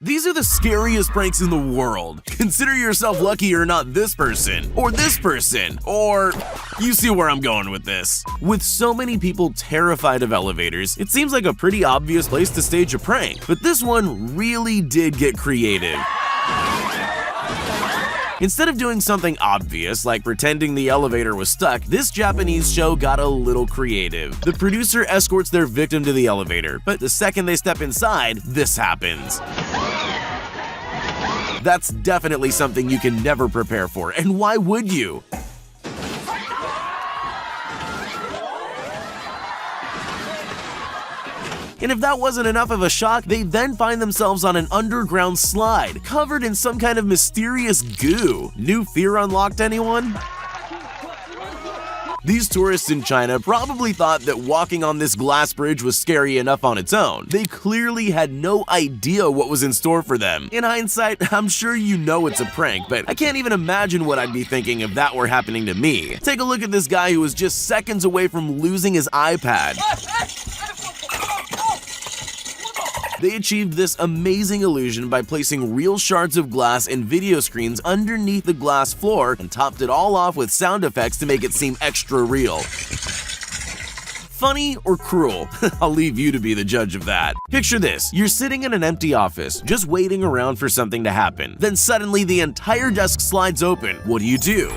These are the scariest pranks in the world. Consider yourself lucky you're not this person, or you see where I'm going with this. With so many people terrified of elevators, it seems like a pretty obvious place to stage a prank, but this one really did get creative. Instead of doing something obvious like pretending the elevator was stuck, this Japanese show got a little creative. The producer escorts their victim to the elevator, but the second they step inside, this happens. That's definitely something you can never prepare for, and why would you? And if that wasn't enough of a shock, they then find themselves on an underground slide, covered in some kind of mysterious goo. New fear unlocked, anyone? These tourists in China probably thought that walking on this glass bridge was scary enough on its own. They clearly had no idea what was in store for them. In hindsight, I'm sure you know it's a prank, but I can't even imagine what I'd be thinking if that were happening to me. Take a look at this guy who was just seconds away from losing his iPad. They achieved this amazing illusion by placing real shards of glass and video screens underneath the glass floor and topped it all off with sound effects to make it seem extra real. Funny or cruel? I'll leave you to be the judge of that. Picture this, you're sitting in an empty office, just waiting around for something to happen. Then suddenly the entire desk slides open. What do?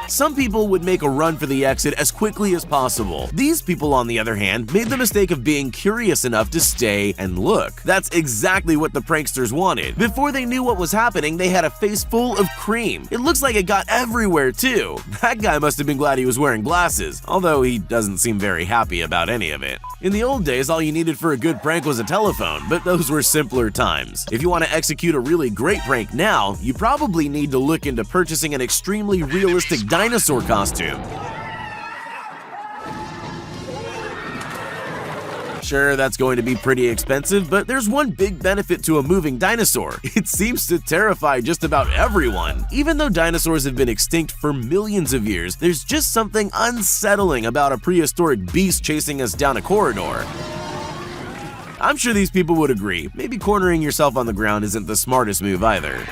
Some people would make a run for the exit as quickly as possible. These people, on the other hand, made the mistake of being curious enough to stay and look. That's exactly what the pranksters wanted. Before they knew what was happening, they had a face full of cream. It looks like it got everywhere too. That guy must have been glad he was wearing glasses, although he doesn't seem very happy about any of it. In the old days, all you needed for a good prank was a telephone, but those were simpler times. If you want to execute a really great prank now, you probably need to look into purchasing an extremely realistic dinosaur costume. Sure, that's going to be pretty expensive, but there's one big benefit to a moving dinosaur. It seems to terrify just about everyone. Even though dinosaurs have been extinct for millions of years, there's just something unsettling about a prehistoric beast chasing us down a corridor. I'm sure these people would agree. Maybe cornering yourself on the ground isn't the smartest move either.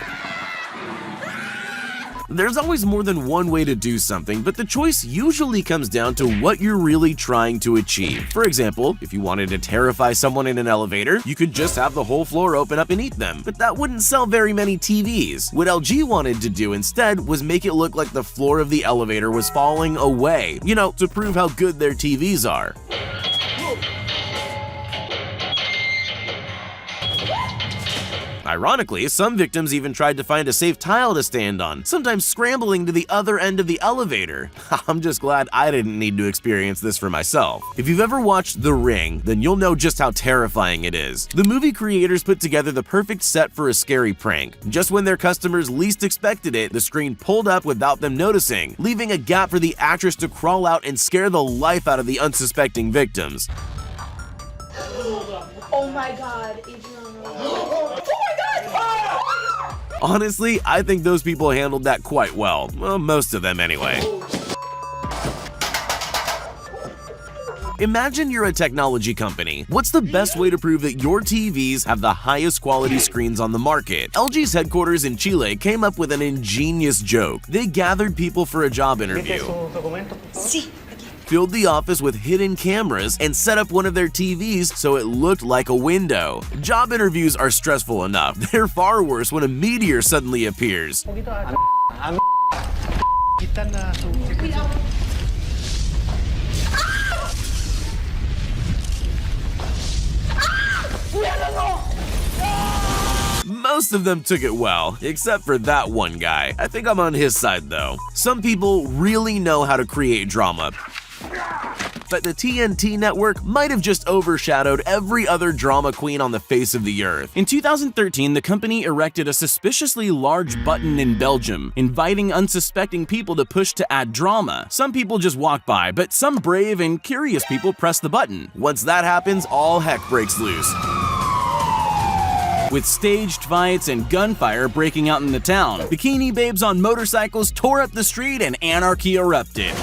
There's always more than one way to do something, but the choice usually comes down to what you're really trying to achieve. For example, if you wanted to terrify someone in an elevator, you could just have the whole floor open up and eat them, but that wouldn't sell very many TVs. What LG wanted to do instead was make it look like the floor of the elevator was falling away, to prove how good their TVs are. Ironically, some victims even tried to find a safe tile to stand on, sometimes scrambling to the other end of the elevator. I'm just glad I didn't need to experience this for myself. If you've ever watched The Ring, then you'll know just how terrifying it is. The movie creators put together the perfect set for a scary prank. Just when their customers least expected it, the screen pulled up without them noticing, leaving a gap for the actress to crawl out and scare the life out of the unsuspecting victims. Oh my god, Adriana. Honestly, I think those people handled that quite well. Well, most of them anyway. Imagine you're a technology company. What's the best way to prove that your TVs have the highest quality screens on the market? LG's headquarters in Chile came up with an ingenious joke. They gathered people for a job interview, filled the office with hidden cameras, and set up one of their TVs so it looked like a window. Job interviews are stressful enough. They're far worse when a meteor suddenly appears. Most of them took it well, except for that one guy. I think I'm on his side though. Some people really know how to create drama, but the TNT network might have just overshadowed every other drama queen on the face of the earth. In 2013, the company erected a suspiciously large button in Belgium, inviting unsuspecting people to push to add drama. Some people just walk by, but some brave and curious people press the button. Once that happens, all heck breaks loose, with staged fights and gunfire breaking out in the town. Bikini babes on motorcycles tore up the street and anarchy erupted.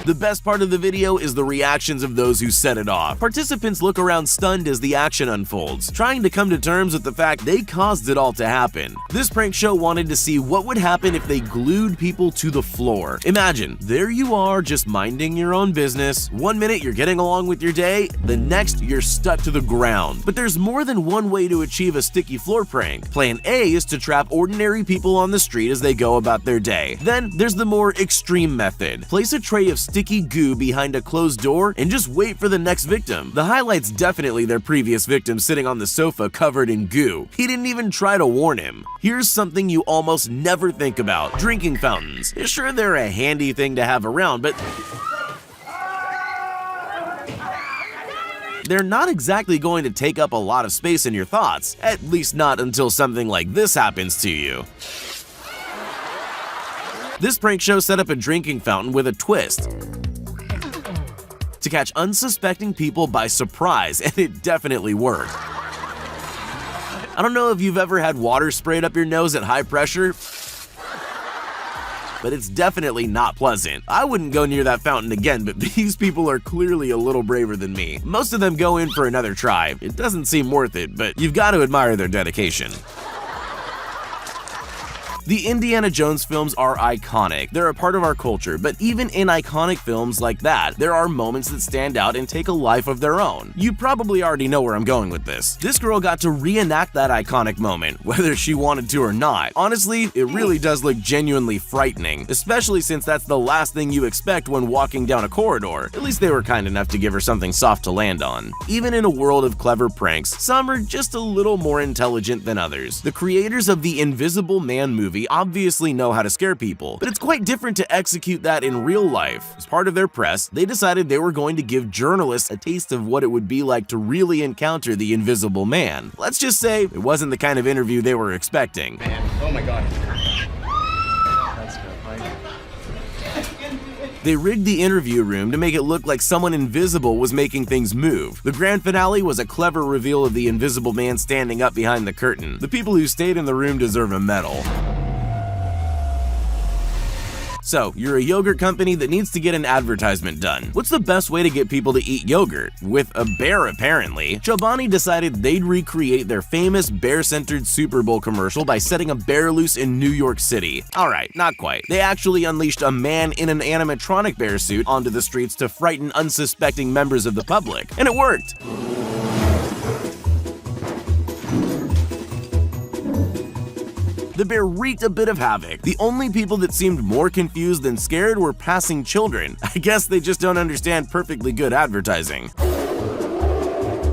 The best part of the video is the reactions of those who set it off. Participants look around stunned as the action unfolds, trying to come to terms with the fact they caused it all to happen. This prank show wanted to see what would happen if they glued people to the floor. Imagine, there you are just minding your own business. One minute you're getting along with your day, the next you're stuck to the ground. But there's more than one way to achieve a sticky floor prank. Plan A is to trap ordinary people on the street as they go about their day. Then there's the more extreme method. Place a tray of sticky goo behind a closed door and just wait for the next victim. The highlight's definitely their previous victim sitting on the sofa covered in goo. He didn't even try to warn him. Here's something you almost never think about: drinking fountains. Sure, they're a handy thing to have around, but they're not exactly going to take up a lot of space in your thoughts, at least not until something like this happens to you. This prank show set up a drinking fountain with a twist to catch unsuspecting people by surprise, and it definitely worked. I don't know if you've ever had water sprayed up your nose at high pressure, but it's definitely not pleasant. I wouldn't go near that fountain again, but these people are clearly a little braver than me. Most of them go in for another try. It doesn't seem worth it, but you've got to admire their dedication. The Indiana Jones films are iconic. They're a part of our culture, but even in iconic films like that, there are moments that stand out and take a life of their own. You probably already know where I'm going with this. This girl got to reenact that iconic moment, whether she wanted to or not. Honestly, it really does look genuinely frightening, especially since that's the last thing you expect when walking down a corridor. At least they were kind enough to give her something soft to land on. Even in a world of clever pranks, some are just a little more intelligent than others. The creators of the Invisible Man movie obviously know how to scare people, but it's quite different to execute that in real life. As part of their press, they decided they were going to give journalists a taste of what it would be like to really encounter the Invisible Man. Let's just say it wasn't the kind of interview they were expecting. Man, oh my god. They rigged the interview room to make it look like someone invisible was making things move. The grand finale was a clever reveal of the Invisible Man standing up behind the curtain. The people who stayed in the room deserve a medal. So, you're a yogurt company that needs to get an advertisement done. What's the best way to get people to eat yogurt? With a bear, apparently. Chobani decided they'd recreate their famous bear-centered Super Bowl commercial by setting a bear loose in New York City. Alright, not quite. They actually unleashed a man in an animatronic bear suit onto the streets to frighten unsuspecting members of the public. And it worked! The bear wreaked a bit of havoc. The only people that seemed more confused than scared were passing children. I guess they just don't understand perfectly good advertising.